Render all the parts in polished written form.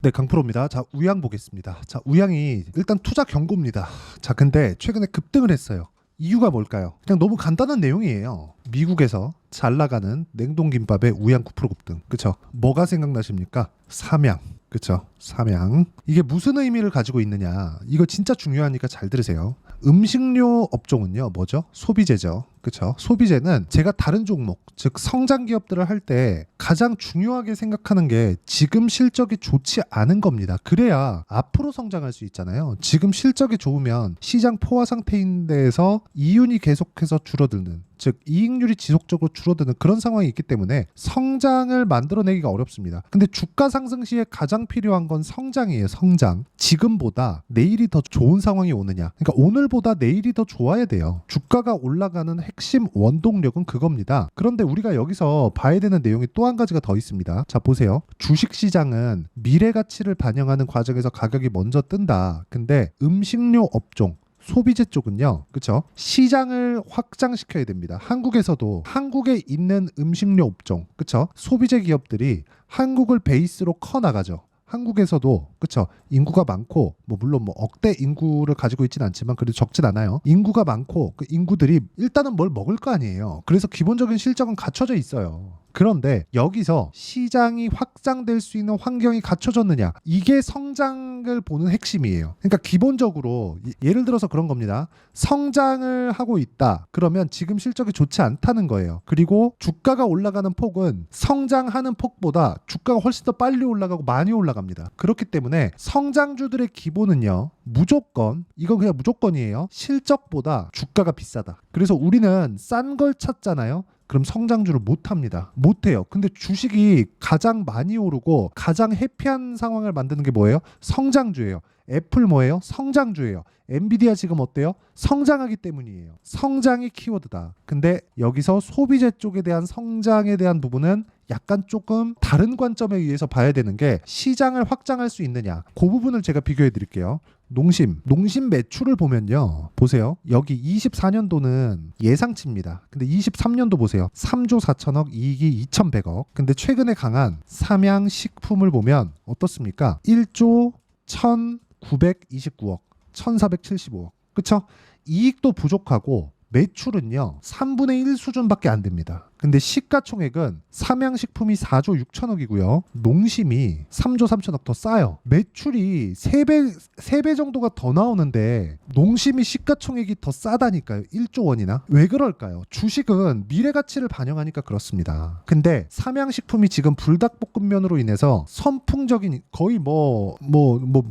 네, 강프로입니다. 자, 우양 보겠습니다. 자, 우양이 일단 투자 경고입니다. 자, 근데 최근에 급등을 했어요. 이유가 뭘까요? 그냥 너무 간단한 내용이에요. 미국에서 잘 나가는 냉동김밥의 우양 9% 급등. 그쵸? 뭐가 생각나십니까? 삼양. 그쵸? 삼양. 이게 무슨 의미를 가지고 있느냐? 이거 진짜 중요하니까 잘 들으세요. 음식료 업종은요, 뭐죠? 소비재죠. 그쵸? 소비재는 제가 다른 종목, 즉 성장 기업들을 할 때 가장 중요하게 생각하는 게 지금 실적이 좋지 않은 겁니다. 그래야 앞으로 성장할 수 있잖아요. 지금 실적이 좋으면 시장 포화 상태인 데에서 이윤이 계속해서 줄어드는, 즉 이익률이 지속적으로 줄어드는 그런 상황이 있기 때문에 성장을 만들어내기가 어렵습니다. 근데 주가 상승 시에 가장 필요한 건 성장이에요. 성장. 지금보다 내일이 더 좋은 상황이 오느냐. 그러니까 오늘보다 내일이 더 좋아야 돼요. 주가가 올라가는 핵심 원동력은 그겁니다. 그런데 우리가 여기서 봐야 되는 내용이 또 한 가지가 더 있습니다. 자, 보세요. 주식시장은 미래 가치를 반영하는 과정에서 가격이 먼저 뜬다. 근데 음식료 업종, 소비재 쪽은요, 그쵸? 시장을 확장시켜야 됩니다. 한국에서도 한국에 있는 음식료 업종, 그쵸? 소비재 기업들이 한국을 베이스로 커 나가죠. 한국에서도 그쵸, 인구가 많고 물론 억대 인구를 가지고 있진 않지만 그래도 적진 않아요. 인구가 많고 그 인구들이 일단은 뭘 먹을 거 아니에요. 그래서 기본적인 실적은 갖춰져 있어요. 그런데 여기서 시장이 확장될 수 있는 환경이 갖춰졌느냐, 이게 성장을 보는 핵심이에요. 그러니까 기본적으로 예를 들어서 그런 겁니다. 성장을 하고 있다 그러면 지금 실적이 좋지 않다는 거예요. 그리고 주가가 올라가는 폭은 성장하는 폭보다 주가가 훨씬 더 빨리 올라가고 많이 올라갑니다. 그렇기 때문에 성장주들의 기본은요, 무조건, 이건 그냥 무조건이에요. 실적보다 주가가 비싸다. 그래서 우리는 싼 걸 찾잖아요. 그럼 성장주를 못합니다. 못해요. 근데 주식이 가장 많이 오르고 가장 해피한 상황을 만드는 게 뭐예요? 성장주예요. 애플 뭐예요? 성장주예요. 엔비디아 지금 어때요? 성장하기 때문이에요. 성장이 키워드다. 근데 여기서 소비재 쪽에 대한 성장에 대한 부분은 약간 조금 다른 관점에 의해서 봐야 되는 게, 시장을 확장할 수 있느냐, 그 부분을 제가 비교해 드릴게요. 농심 매출을 보면요, 보세요. 여기 24년도는 예상치입니다. 근데 23년도 보세요. 3조 4천억, 이익이 2,100억. 근데 최근에 강한 삼양식품을 보면 어떻습니까? 1조 1,929억, 1,475억. 그쵸? 이익도 부족하고 매출은요 3분의 1 수준밖에 안 됩니다. 근데 시가총액은 삼양식품이 4조 6천억이고요. 농심이 3조 3천억 더 싸요. 매출이 3배 정도가 더 나오는데 농심이 시가총액이 더 싸다니까요. 1조 원이나. 왜 그럴까요? 주식은 미래 가치를 반영하니까 그렇습니다. 근데 삼양식품이 지금 불닭볶음면으로 인해서 선풍적인, 거의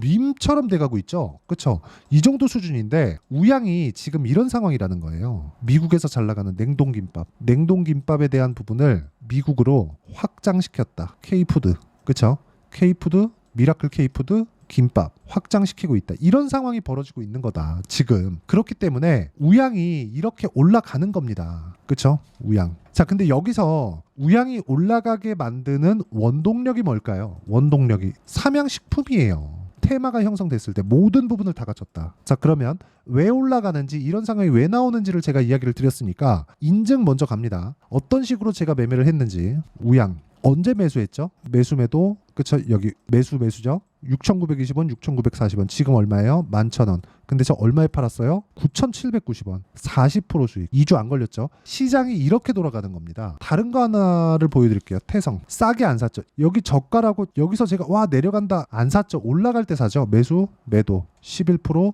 밈처럼 돼가고 있죠. 그쵸? 이 정도 수준인데 우양이 지금 이런 상황이라는 거예요. 미국에서 잘 나가는 냉동김밥에 대한 부분을 미국으로 확장시켰다. K푸드, 그쵸? K푸드, 미라클 K푸드, 김밥 확장시키고 있다. 이런 상황이 벌어지고 있는 거다 지금. 그렇기 때문에 우양이 이렇게 올라가는 겁니다. 그쵸? 우양. 자, 근데 여기서 우양이 올라가게 만드는 원동력이 뭘까요? 원동력이 삼양식품이에요. 테마가 형성됐을 때 모든 부분을 다 갖췄다. 자, 그러면 왜 올라가는지, 이런 상황이 왜 나오는지를 제가 이야기를 드렸으니까 인증 먼저 갑니다. 어떤 식으로 제가 매매를 했는지. 우양 언제 매수했죠? 매도, 그쵸? 여기 매수죠? 6,920원, 6,940원. 지금 얼마예요? 11,000원. 근데 저 얼마에 팔았어요? 9,790원. 40% 수익. 2주 안 걸렸죠? 시장이 이렇게 돌아가는 겁니다. 다른 거 하나를 보여드릴게요. 태성. 싸게 안 샀죠? 여기 저가라고 여기서 제가 내려간다 안 샀죠? 올라갈 때 사죠? 매도 11%,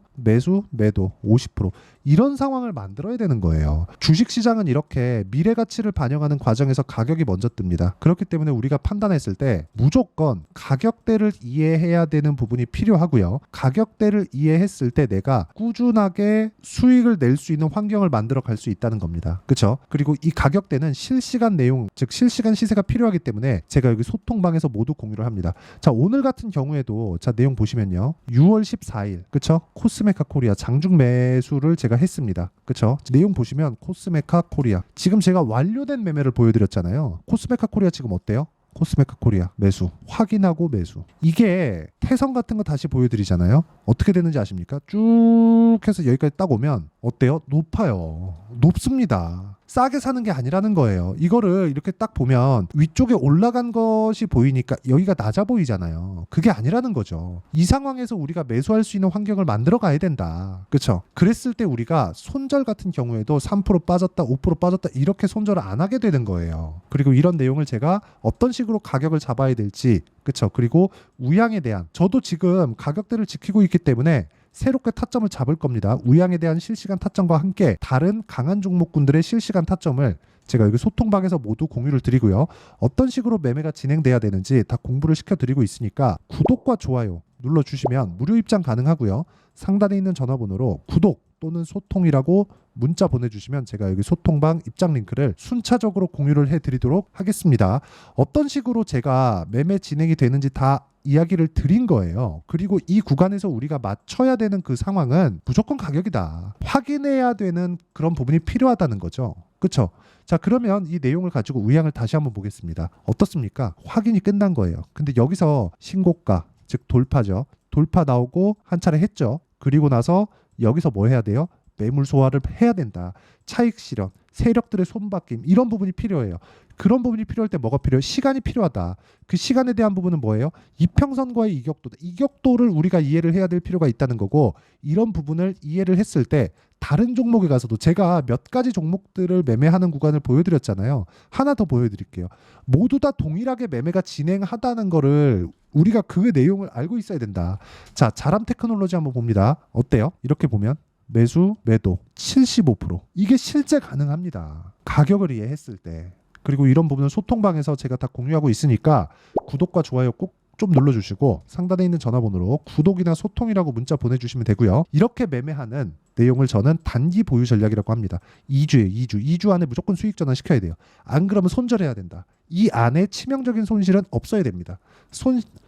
매도 50%. 이런 상황을 만들어야 되는 거예요. 주식시장은 이렇게 미래 가치를 반영하는 과정에서 가격이 먼저 뜹니다. 그렇기 때문에 우리가 판단했을 때 무조건 가격대를 이해해야 되는 부분이 필요하고요. 가격대를 이해했을 때 내가 꾸준하게 수익을 낼 수 있는 환경을 만들어 갈 수 있다는 겁니다. 그렇죠? 그리고 이 가격대는 실시간 내용, 즉 실시간 시세가 필요하기 때문에 제가 여기 소통방에서 모두 공유를 합니다. 자, 오늘 같은 경우에도 자, 내용 보시면요. 6월 14일, 그쵸? 코스메카 코리아 장중 매수를 제가 했습니다. 그쵸? 내용 보시면 코스메카 코리아. 지금 제가 완료된 매매를 보여드렸잖아요. 코스메카 코리아 지금 어때요? 코스메카 코리아 매수, 확인하고 매수. 이게 태성 같은 거 다시 보여드리잖아요. 어떻게 되는지 아십니까? 쭉 해서 여기까지 딱 오면 어때요? 높아요. 높습니다. 싸게 사는 게 아니라는 거예요. 이거를 이렇게 딱 보면 위쪽에 올라간 것이 보이니까 여기가 낮아 보이잖아요. 그게 아니라는 거죠. 이 상황에서 우리가 매수할 수 있는 환경을 만들어 가야 된다. 그렇죠? 그랬을 때 우리가 손절 같은 경우에도 3% 빠졌다, 5% 빠졌다 이렇게 손절을 안 하게 되는 거예요. 그리고 이런 내용을 제가 어떤 식으로 가격을 잡아야 될지, 그렇죠? 그리고 우양에 대한, 저도 지금 가격대를 지키고 있기 때문에 새롭게 타점을 잡을 겁니다. 우양에 대한 실시간 타점과 함께 다른 강한 종목군들의 실시간 타점을 제가 여기 소통방에서 모두 공유를 드리고요. 어떤 식으로 매매가 진행돼야 되는지 다 공부를 시켜드리고 있으니까 구독과 좋아요 눌러주시면 무료 입장 가능하고요. 상단에 있는 전화번호로 구독 또는 소통이라고 문자 보내주시면 제가 여기 소통방 입장 링크를 순차적으로 공유를 해드리도록 하겠습니다. 어떤 식으로 제가 매매 진행이 되는지 다 이야기를 드린 거예요. 그리고 이 구간에서 우리가 맞춰야 되는 그 상황은 무조건 가격이다. 확인해야 되는 그런 부분이 필요하다는 거죠. 그렇죠? 자, 그러면 이 내용을 가지고 우양을 다시 한번 보겠습니다. 어떻습니까? 확인이 끝난 거예요. 근데 여기서 신고가, 즉 돌파죠. 돌파 나오고 한 차례 했죠. 그리고 나서 여기서 뭐 해야 돼요? 매물 소화를 해야 된다. 차익 실현, 세력들의 손바뀜 이런 부분이 필요해요. 그런 부분이 필요할 때 뭐가 필요해요? 시간이 필요하다. 그 시간에 대한 부분은 뭐예요? 이평선과의 이격도다. 이격도를 우리가 이해를 해야 될 필요가 있다는 거고, 이런 부분을 이해를 했을 때 다른 종목에 가서도 제가 몇 가지 종목들을 매매하는 구간을 보여드렸잖아요. 하나 더 보여드릴게요. 모두 다 동일하게 매매가 진행하다는 거를 우리가 그 내용을 알고 있어야 된다. 자, 자람 테크놀로지 한번 봅니다. 어때요? 이렇게 보면 매수, 매도 75%. 이게 실제 가능합니다. 가격을 이해했을 때. 그리고 이런 부분은 소통방에서 제가 다 공유하고 있으니까 구독과 좋아요 꼭 좀 눌러주시고 상단에 있는 전화번호로 구독이나 소통이라고 문자 보내주시면 되고요. 이렇게 매매하는 내용을 저는 단기 보유 전략이라고 합니다. 2주에 2주 안에 무조건 수익 전환 시켜야 돼요. 안 그러면 손절해야 된다. 이 안에 치명적인 손실은 없어야 됩니다.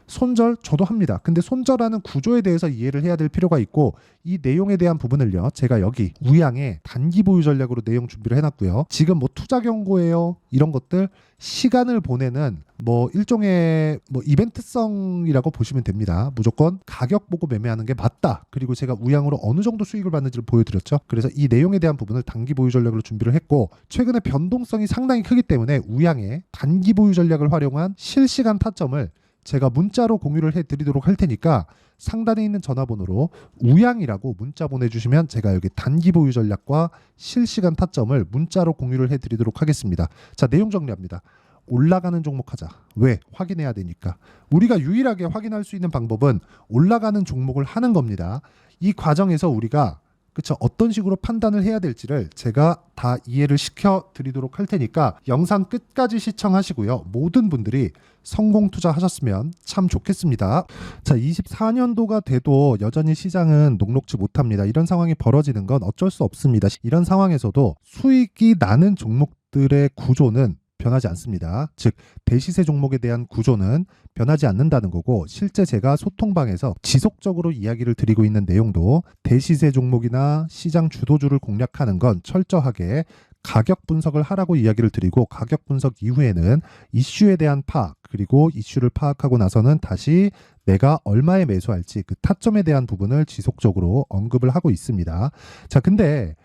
손절 저도 합니다. 근데 손절하는 구조에 대해서 이해를 해야 될 필요가 있고, 이 내용에 대한 부분을요, 제가 여기 우양에 단기 보유 전략으로 내용 준비를 해놨고요. 지금 뭐 투자 경고예요, 이런 것들 시간을 보내는 뭐 일종의 뭐 이벤트성이라고 보시면 됩니다. 무조건 가격 보고 매매하는 게 맞다. 그리고 제가 우양으로 어느 정도 수익을 받는지를 보여드렸죠. 그래서 이 내용에 대한 부분을 단기 보유 전략으로 준비를 했고, 최근에 변동성이 상당히 크기 때문에 우양에 단기 보유 전략을 활용한 실시간 타점을 제가 문자로 공유를 해드리도록 할 테니까 상단에 있는 전화번호로 우양이라고 문자 보내주시면 제가 여기 단기 보유 전략과 실시간 타점을 문자로 공유를 해드리도록 하겠습니다. 자, 내용 정리합니다. 올라가는 종목 하자. 왜? 확인해야 되니까. 우리가 유일하게 확인할 수 있는 방법은 올라가는 종목을 하는 겁니다. 이 과정에서 우리가 그쵸, 어떤 식으로 판단을 해야 될지를 제가 다 이해를 시켜 드리도록 할 테니까 영상 끝까지 시청하시고요. 모든 분들이 성공 투자하셨으면 참 좋겠습니다. 자, 24년도가 돼도 여전히 시장은 녹록지 못합니다. 이런 상황이 벌어지는 건 어쩔 수 없습니다. 이런 상황에서도 수익이 나는 종목들의 구조는 변하지 않습니다. 즉 대시세 종목에 대한 구조는 변하지 않는다는 거고, 실제 제가 소통방에서 지속적으로 이야기를 드리고 있는 내용도 대시세 종목이나 시장 주도주를 공략하는 건 철저하게 가격 분석을 하라고 이야기를 드리고, 가격 분석 이후에는 이슈에 대한 파악, 그리고 이슈를 파악하고 나서는 다시 내가 얼마에 매수할지 그 타점에 대한 부분을 지속적으로 언급을 하고 있습니다. 자, 근데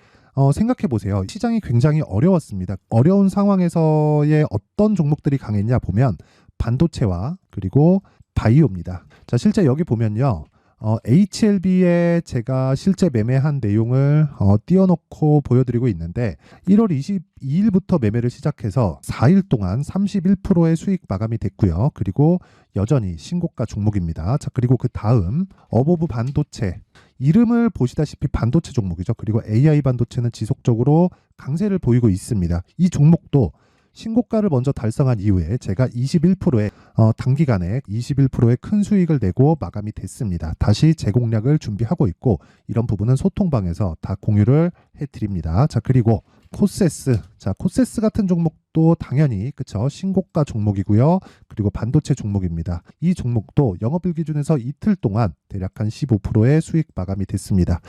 생각해 보세요. 시장이 굉장히 어려웠습니다. 어려운 상황에서의 어떤 종목들이 강했냐 보면 반도체와 그리고 바이오입니다. 자, 실제 여기 보면요. HLB에 제가 실제 매매한 내용을 띄워놓고 보여드리고 있는데 1월 22일부터 매매를 시작해서 4일 동안 31%의 수익 마감이 됐고요. 그리고 여전히 신고가 종목입니다. 자, 그리고 그 다음 어보브 반도체, 이름을 보시다시피 반도체 종목이죠. 그리고 AI 반도체는 지속적으로 강세를 보이고 있습니다. 이 종목도 신고가를 먼저 달성한 이후에 제가 21%의 단기간에 21%의 큰 수익을 내고 마감이 됐습니다. 다시 재공략을 준비하고 있고, 이런 부분은 소통방에서 다 공유를 해드립니다. 자, 그리고 코세스, 자, 코세스 같은 종목도 당연히 그쵸, 신고가 종목이고요. 그리고 반도체 종목입니다. 이 종목도 영업일 기준에서 이틀 동안 대략 한 15%의 수익 마감이 됐습니다.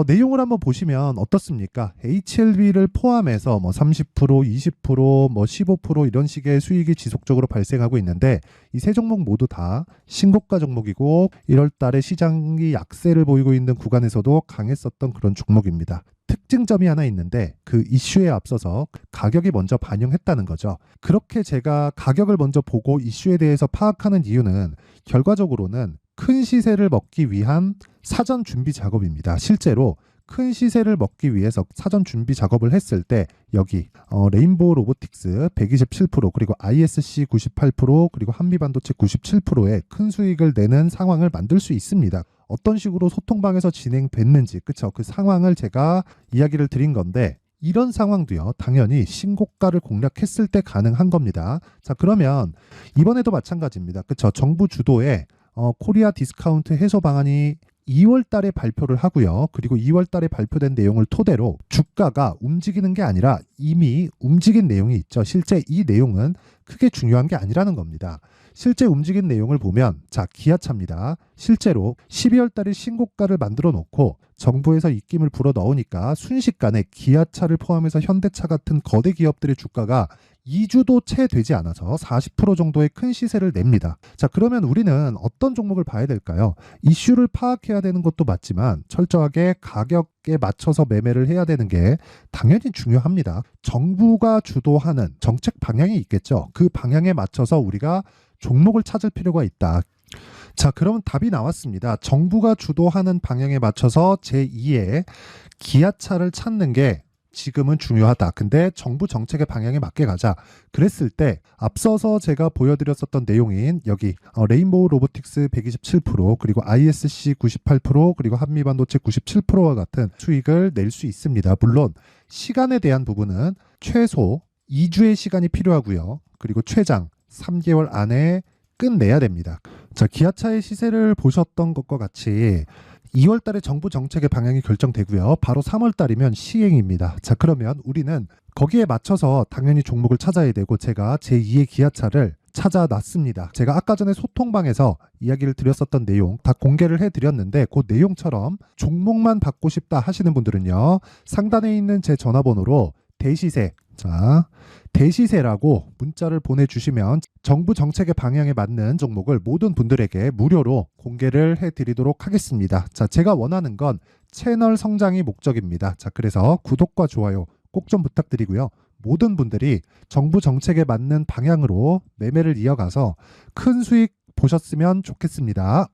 내용을 한번 보시면 어떻습니까? HLB를 포함해서 뭐 30%, 20%, 뭐 15% 이런 식의 수익이 지속적으로 발생하고 있는데, 이 세 종목 모두 다 신고가 종목이고 1월 달에 시장이 약세를 보이고 있는 구간에서도 강했었던 그런 종목입니다. 특징점이 하나 있는데 그 이슈에 앞서서 가격이 먼저 반영했다는 거죠. 그렇게 제가 가격을 먼저 보고 이슈에 대해서 파악하는 이유는 결과적으로는 큰 시세를 먹기 위한 사전 준비 작업입니다. 실제로 큰 시세를 먹기 위해서 사전 준비 작업을 했을 때 여기 레인보우 로보틱스 127% 그리고 ISC 98% 그리고 한미반도체 97%의 큰 수익을 내는 상황을 만들 수 있습니다. 어떤 식으로 소통방에서 진행됐는지 그쵸? 그 상황을 제가 이야기를 드린 건데 이런 상황도요 당연히 신고가를 공략했을 때 가능한 겁니다. 자 그러면 이번에도 마찬가지입니다. 그쵸? 정부 주도의 코리아 디스카운트 해소 방안이 2월 달에 발표를 하고요. 그리고 2월 달에 발표된 내용을 토대로 주가가 움직이는 게 아니라 이미 움직인 내용이 있죠. 실제 이 내용은 크게 중요한 게 아니라는 겁니다. 실제 움직인 내용을 보면 자 기아차입니다. 실제로 12월 달에 신고가를 만들어 놓고 정부에서 입김을 불어 넣으니까 순식간에 기아차를 포함해서 현대차 같은 거대 기업들의 주가가 2주도 채 되지 않아서 40% 정도의 큰 시세를 냅니다. 자, 그러면 우리는 어떤 종목을 봐야 될까요? 이슈를 파악해야 되는 것도 맞지만 철저하게 가격에 맞춰서 매매를 해야 되는 게 당연히 중요합니다. 정부가 주도하는 정책 방향이 있겠죠. 그 방향에 맞춰서 우리가 종목을 찾을 필요가 있다. 자, 그러면 답이 나왔습니다. 정부가 주도하는 방향에 맞춰서 제2의 기아차를 찾는 게 지금은 중요하다. 근데 정부 정책의 방향에 맞게 가자. 그랬을 때 앞서서 제가 보여드렸었던 내용인 여기 레인보우 로보틱스 127% 그리고 ISC 98% 그리고 한미반도체 97%와 같은 수익을 낼 수 있습니다. 물론 시간에 대한 부분은 최소 2주의 시간이 필요하고요. 그리고 최장 3개월 안에 끝내야 됩니다. 자, 기아차의 시세를 보셨던 것과 같이 2월 달에 정부 정책의 방향이 결정되고요. 바로 3월 달이면 시행입니다. 자, 그러면 우리는 거기에 맞춰서 당연히 종목을 찾아야 되고 제가 제2의 기아차를 찾아놨습니다. 제가 아까 전에 소통방에서 이야기를 드렸었던 내용 다 공개를 해드렸는데 그 내용처럼 종목만 받고 싶다 하시는 분들은요. 상단에 있는 제 전화번호로 대시세 자 대시세라고 문자를 보내주시면 정부 정책의 방향에 맞는 종목을 모든 분들에게 무료로 공개를 해드리도록 하겠습니다. 자, 제가 원하는 건 채널 성장이 목적입니다. 자, 그래서 구독과 좋아요 꼭 좀 부탁드리고요. 모든 분들이 정부 정책에 맞는 방향으로 매매를 이어가서 큰 수익 보셨으면 좋겠습니다.